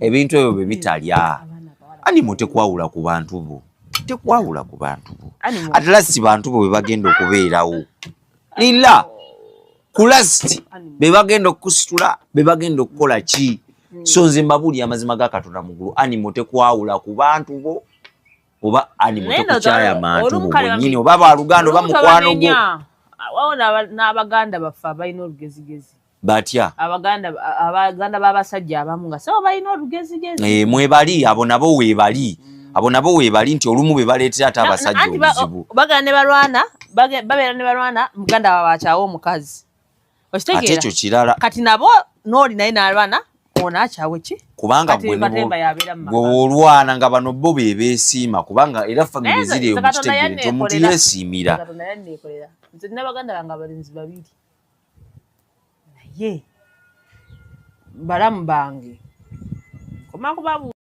ebintu ebyo bye bitalya animal tekwawula ku bantu bo tekwawula ku bantu bo ate lasi bantu bo bwe bagenda okubeerawo lilla ku last be bagenda okusitula be bagenda okukola ki so nze mbabuli amazima ga Katonda mugulu animal tekwawula ku bantu bo oba animal tekukyaya mantu bo nyini oba baluganda oba mukwano go waona n'abaganda baffe abalina olugezigezi batya abaganda b'abasajja abamu nga sebo balina olugezigezi mwebali abo nabo weebali nti olumu be baleetera ate abasajja obuzibu bagenda ne balwana babeera ne balwana muganda waabwe akyawa omukazi ate ekyo kirala kati nabo n'oli naye n'alwana ono akyawe ki kubanga gwe olwana nga bano bo be beesiima kubanga era famire ziri mu kitegere nti omuntu yeesiimira nze nina baganda bange abalenzi babiri naye balamu bange koma kubabu